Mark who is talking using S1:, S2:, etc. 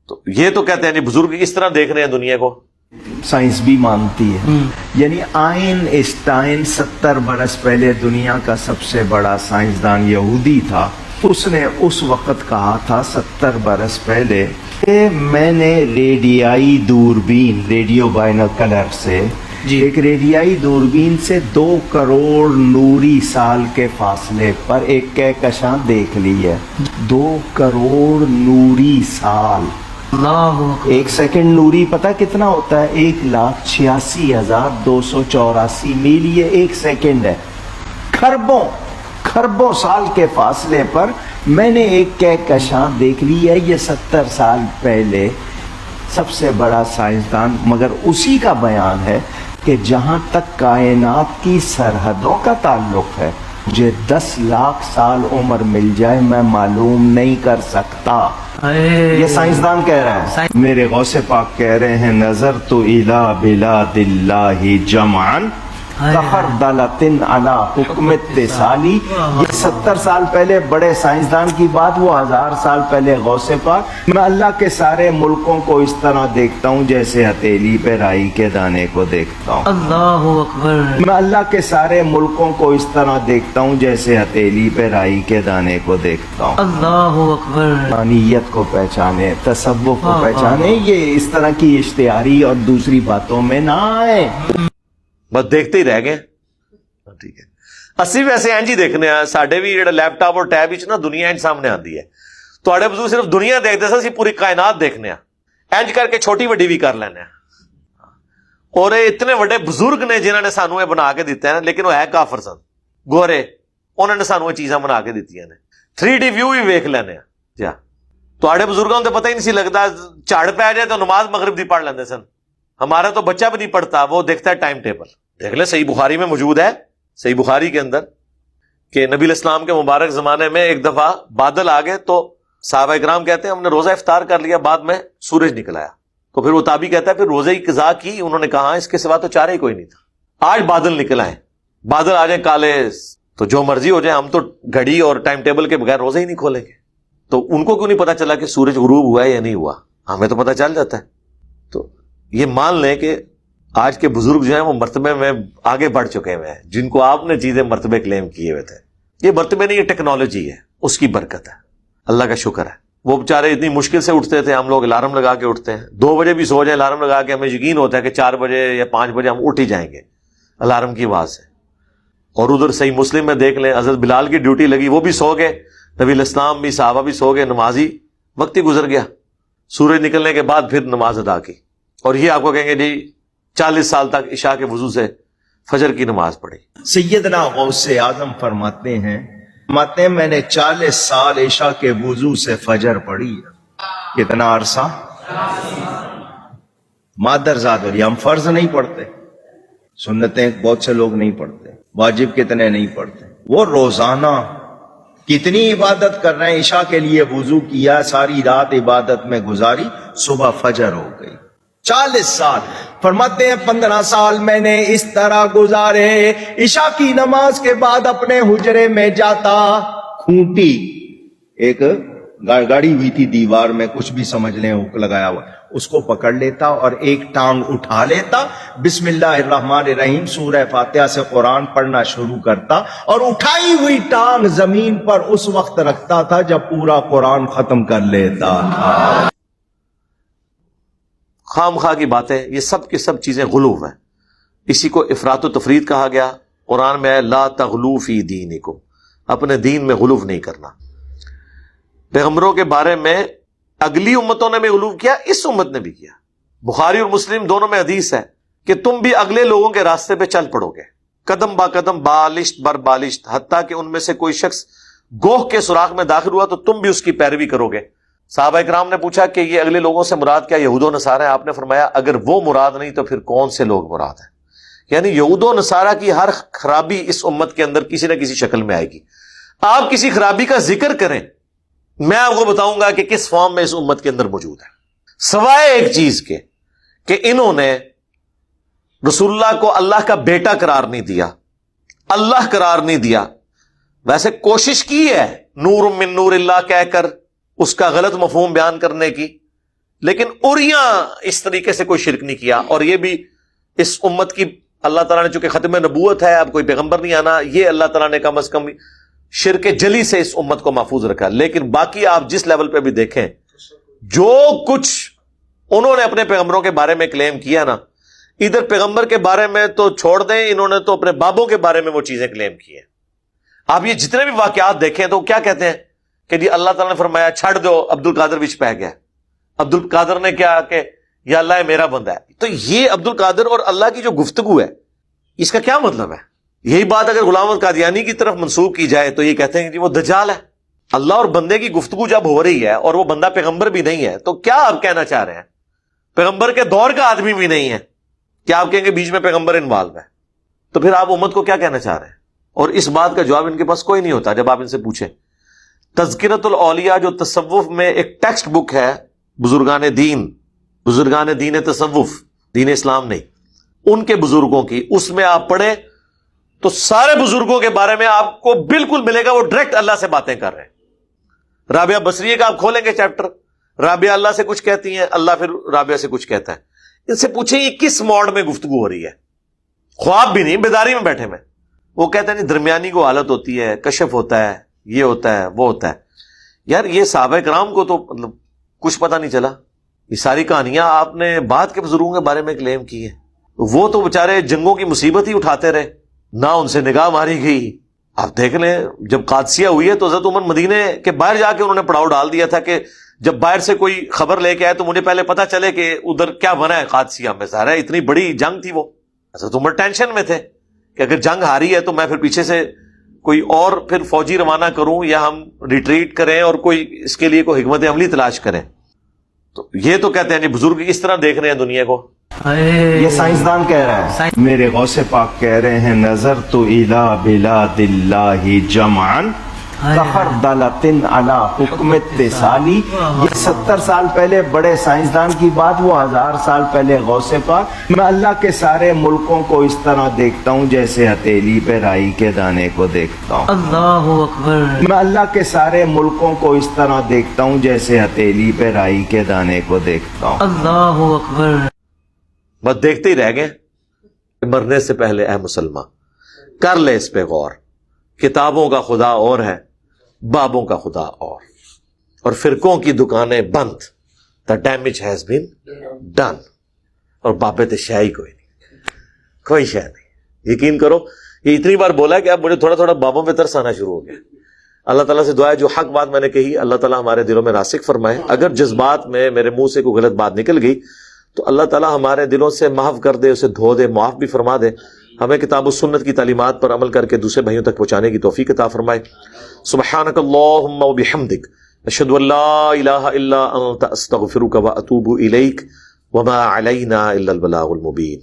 S1: تو یہ تو کہتے ہیں جی بزرگ اس طرح دیکھ رہے ہیں دنیا کو.
S2: سائنس بھی مانتی ہے. یعنی آئنسٹائن 70 برس پہلے دنیا کا سب سے بڑا سائنسدان یہودی تھا. اس نے اس وقت کہا تھا 70 برس پہلے کہ میں نے ریڈیائی دوربین، ریڈیو بائنوکولر سے ایک ریڈیائی دوربین سے 2 کروڑ نوری سال کے فاصلے پر ایک کہکشاں دیکھ لی ہے. 2 کروڑ نوری سال. ایک سیکنڈ نوری پتہ کتنا ہوتا ہے؟ 1,86,284 میل. یہ ایک سیکنڈ ہے. خربوں سال کے فاصلے پر میں نے ایک کہکشاں دیکھ لی ہے. یہ 70 سال پہلے سب سے بڑا سائنسدان. مگر اسی کا بیان ہے کہ جہاں تک کائنات کی سرحدوں کا تعلق ہے مجھے 10 لاکھ سال عمر مل جائے میں معلوم نہیں کر سکتا. یہ سائنسدان کہہ رہا ہے. میرے غوث پاک کہہ رہے ہیں نظر تو الی بلاد اللہ جمعاً کخردلۃ علی حکم اتصالی. یہ 70 سال پہلے بڑے سائنسدان کی بات، وہ 1000 سال پہلے غوث پاک. میں اللہ کے سارے ملکوں کو اس طرح دیکھتا ہوں جیسے ہتھیلی پہ رائی کے دانے کو دیکھتا ہوں.
S3: اللہ اکبر.
S2: میں اللہ کے سارے ملکوں کو اس طرح دیکھتا ہوں جیسے ہتھیلی پہ رائی کے دانے کو دیکھتا ہوں.
S3: اللہ اکبر.
S2: روحانیت کو پہچانے، تصوف کو پہچانے. یہ اس طرح کی اشتہاری اور دوسری باتوں میں نہ آئے.
S1: بس دیکھتے ہی رہ گئے. ٹھیک ہے. اسی ویسے اینج ہی دیکھنے ہیں. ساڈے بھی جڑا لیپ ٹاپ اور ٹیب وچ نا دنیا اینج سامنے آندی ہے. تواڈے بزرگ صرف دنیا دیکھتے سن، اسی پوری کائنات دیکھنے ہیں. اینج کر کے چھوٹی وڈی بھی کر لینے ہیں. اور یہ اتنے بڑے بزرگ نے جنہوں نے سانو یہ بنا کے دیتا ہے، لیکن وہ ہے کافر سن، گورے. انہوں نے سانو یہ چیزاں بنا کے دیتی ہیں. 3D ویو بھی ویکھ لینے ہیں. جا تواڈے بزرگوں تو پتہ ہی نہیں سی لگتا، جھاڑ پہ آ جائے تو نماز مغرب دی پڑھ لیندے سن. ہمارا تو بچہ بھی نہیں پڑھتا، وہ دیکھتا ہے ٹائم ٹیبل. دیکھ لیں صحیح بخاری میں موجود ہے، صحیح بخاری کے اندر، کہ نبی علیہ السلام کے مبارک زمانے میں ایک دفعہ بادل آ گئے تو صحابہ کرام کہتے ہیں ہم نے روزہ افطار کر لیا، بعد میں سورج نکل آیا. تو پھر وہ تابعی کہتا ہے پھر روزے کی قضا کی. انہوں نے کہا اس کے سوا تو چارہ ہی کوئی نہیں تھا. آج بادل نکل آئے، بادل آ جائیں کالے تو جو مرضی ہو جائے، ہم تو گھڑی اور ٹائم ٹیبل کے بغیر روزے ہی نہیں کھولیں گے. تو ان کو کیوں نہیں پتا چلا کہ سورج غروب ہوا ہے یا نہیں ہوا؟ ہمیں تو پتا چل جاتا ہے. تو یہ مان لیں کہ آج کے بزرگ جو ہیں وہ مرتبے میں آگے بڑھ چکے ہوئے ہیں. جن کو آپ نے چیزیں مرتبے کلیم کیے ہوئے تھے، یہ مرتبے نہیں، یہ ٹیکنالوجی ہے، اس کی برکت ہے. اللہ کا شکر ہے. وہ بیچارے اتنی مشکل سے اٹھتے تھے، ہم لوگ الارم لگا کے اٹھتے ہیں. 2 بجے بھی سو جائیں الارم لگا کے، ہمیں یقین ہوتا ہے کہ 4 بجے یا 5 بجے ہم اٹھ ہی جائیں گے الارم کی آواز سے. اور ادھر صحیح مسلم میں دیکھ لیں حضرت بلال کی ڈیوٹی لگی، وہ بھی سو گئے، نبی علیہ السلام بھی، صحابہ بھی سو گئے، نمازی وقت ہی گزر گیا. سورج نکلنے کے بعد پھر نماز ادا کی. اور یہ آپ کو کہیں گے جی 40 سال تک عشاء کے وضو سے فجر کی نماز پڑھی.
S2: سیدنا غوث اعظم فرماتے ہیں میں نے 40 سال عشاء کے وضو سے فجر پڑھی. کتنا عرصہ؟ مادرزاد. اور ہم فرض نہیں پڑھتے، سنتیں بہت سے لوگ نہیں پڑھتے، واجب کتنے نہیں پڑھتے. وہ روزانہ کتنی عبادت کر رہے ہیں. عشاء کے لیے وضو کیا، ساری رات عبادت میں گزاری، صبح فجر ہو گئی. 40 سال. فرماتے ہیں 15 سال میں نے اس طرح گزارے. عشاء کی نماز کے بعد اپنے حجرے میں جاتا، کھونٹی ایک گاڑی ہوئی تھی دیوار میں، کچھ بھی سمجھ لیں، ہک لگایا ہوا، اس کو پکڑ لیتا اور ایک ٹانگ اٹھا لیتا، بسم اللہ الرحمن الرحیم سورہ فاتحہ سے قرآن پڑھنا شروع کرتا، اور اٹھائی ہوئی ٹانگ زمین پر اس وقت رکھتا تھا جب پورا قرآن ختم کر لیتا تھا.
S1: خام خواہ کی باتیں، یہ سب کی سب چیزیں غلو ہیں. اسی کو افراط و تفرید کہا گیا. قرآن میں ہے لا تغلو فی دینکم، اپنے دین میں غلو نہیں کرنا. پیغمبروں کے بارے میں اگلی امتوں نے بھی غلو کیا، اس امت نے بھی کیا. بخاری اور مسلم دونوں میں حدیث ہے کہ تم بھی اگلے لوگوں کے راستے پہ چل پڑو گے، قدم با قدم، بالشت بر بالشت، حتیٰ کہ ان میں سے کوئی شخص گوہ کے سوراخ میں داخل ہوا تو تم بھی اس کی پیروی کرو گے. صحابہ کرام نے پوچھا کہ یہ اگلے لوگوں سے مراد کیا یہود و نصارہ ہیں؟ آپ نے فرمایا اگر وہ مراد نہیں تو پھر کون سے لوگ مراد ہیں؟ یعنی یہود و نصارہ کی ہر خرابی اس امت کے اندر کسی نہ کسی شکل میں آئے گی. آپ کسی خرابی کا ذکر کریں، میں آپ کو بتاؤں گا کہ کس فارم میں اس امت کے اندر موجود ہے، سوائے ایک چیز کے کہ انہوں نے رسول اللہ کو اللہ کا بیٹا قرار نہیں دیا، اللہ قرار نہیں دیا. ویسے کوشش کی ہے نور من نور اللہ کہہ کر اس کا غلط مفہوم بیان کرنے کی، لیکن اوریاں اس طریقے سے کوئی شرک نہیں کیا. اور یہ بھی اس امت کی اللہ تعالیٰ نے چونکہ ختم نبوت ہے، اب کوئی پیغمبر نہیں آنا، یہ اللہ تعالیٰ نے کم از کم شرک جلی سے اس امت کو محفوظ رکھا. لیکن باقی آپ جس لیول پہ بھی دیکھیں، جو کچھ انہوں نے اپنے پیغمبروں کے بارے میں کلیم کیا نا، ادھر پیغمبر کے بارے میں تو چھوڑ دیں، انہوں نے تو اپنے بابوں کے بارے میں وہ چیزیں کلیم کی ہیں. آپ یہ جتنے بھی واقعات دیکھیں تو کیا کہتے ہیں کہ جی اللہ تعالیٰ نے فرمایا چھڑ دو، عبد القادر بچ پہ گیا. عبد القادر نے کیا کہ یا اللہ میرا بندہ ہے. تو یہ عبد القادر اور اللہ کی جو گفتگو ہے، اس کا کیا مطلب ہے؟ یہی بات اگر غلام احمد قادیانی کی طرف منسوخ کی جائے تو یہ کہتے ہیں کہ جی وہ دجال ہے. اللہ اور بندے کی گفتگو جب ہو رہی ہے اور وہ بندہ پیغمبر بھی نہیں ہے تو کیا آپ کہنا چاہ رہے ہیں؟ پیغمبر کے دور کا آدمی بھی نہیں ہے، کیا آپ کہیں گے بیچ میں پیغمبر انوالو ہے؟ تو پھر آپ امت کو کیا کہنا چاہ رہے ہیں؟ اور اس بات کا جواب ان کے پاس کوئی نہیں ہوتا. جب آپ ان سے پوچھیں، تذکرۃ الاولیاء جو تصوف میں ایک ٹیکسٹ بک ہے، بزرگان دین تصوف، دین اسلام نہیں، ان کے بزرگوں کی، اس میں آپ پڑھیں تو سارے بزرگوں کے بارے میں آپ کو بالکل ملے گا وہ ڈائریکٹ اللہ سے باتیں کر رہے ہیں. رابعہ بصریہ کا آپ کھولیں گے چیپٹر، رابعہ اللہ سے کچھ کہتی ہیں، اللہ پھر رابعہ سے کچھ کہتا ہے. ان سے پوچھیں یہ کس موڈ میں گفتگو ہو رہی ہے؟ خواب بھی نہیں، بیداری میں بیٹھے میں. وہ کہتے ہیں درمیانی کو حالت ہوتی ہے، کشف ہوتا ہے، یہ ہوتا ہے، وہ ہوتا ہے. یار یہ صحابہ کرام کو تو مطلب کچھ پتہ نہیں چلا. یہ ساری کہانیاں آپ نے بعد کے بزرگوں کے بارے میں کلیم کی ہے. وہ تو بےچارے جنگوں کی مصیبت ہی اٹھاتے رہے، نہ ان سے نگاہ ماری گئی. آپ دیکھ لیں جب قادسیہ ہوئی ہے تو حضرت عمر مدینے کے باہر جا کے انہوں نے پڑاؤ ڈال دیا تھا کہ جب باہر سے کوئی خبر لے کے آئے تو مجھے پہلے پتا چلے کہ ادھر کیا بنا ہے قادسیہ میں. ظاہر ہے اتنی بڑی جنگ تھی، وہ حضرت عمر ٹینشن میں تھے کہ اگر جنگ ہاری ہے تو میں پھر پیچھے سے کوئی اور پھر فوجی روانہ کروں یا ہم ریٹریٹ کریں اور کوئی اس کے لیے کوئی حکمت عملی تلاش کریں. تو یہ تو کہتے ہیں جی بزرگ اس طرح دیکھ رہے ہیں دنیا کو.
S2: یہ سائنسدان کہہ رہا ہے، میرے غوث پاک کہہ رہے ہیں نظر تو الی بلاد اللہ جمعن کخردلۃ علی حکم اتصالی. یہ 70 سال پہلے بڑے سائنسدان کی بات، وہ 1000 سال پہلے غوث پاک. میں اللہ کے سارے ملکوں کو اس طرح دیکھتا ہوں جیسے ہتھیلی پہ رائی کے دانے کو دیکھتا ہوں.
S3: اللہ اکبر.
S2: میں اللہ کے سارے ملکوں کو اس طرح دیکھتا ہوں جیسے ہتھیلی پہ رائی کے دانے کو دیکھتا ہوں.
S3: اللہ اکبر.
S1: بس دیکھتے ہی رہ گئے. مرنے سے پہلے اے مسلمان کر لے اس پہ غور. کتابوں کا خدا اور ہے، بابوں کا خدا اور فرقوں کی دکانیں بند. The damage has been done. اور بابے تو شے ہی کوئی نہیں، کوئی شے نہیں. یقین کرو یہ اتنی بار بولا ہے کہ اب مجھے تھوڑا تھوڑا بابوں میں ترس آنا شروع ہو گیا. اللہ تعالیٰ سے دعا ہے جو حق بات میں نے کہی اللہ تعالیٰ ہمارے دلوں میں راسخ فرمائے. اگر جذبات میں میرے منہ سے کوئی غلط بات نکل گئی تو اللہ تعالیٰ ہمارے دلوں سے محو کر دے، اسے دھو دے، معاف بھی فرما دے. ہمیں کتاب و سنت کی تعلیمات پر عمل کر کے دوسرے بھائیوں تک پہنچانے کی توفیق عطا فرمائے. سبحانک اللہم و بحمدک اشہد ان لا الہ الا انت استغفرک و اتوب الیک وما علینا الا البلاغ المبین.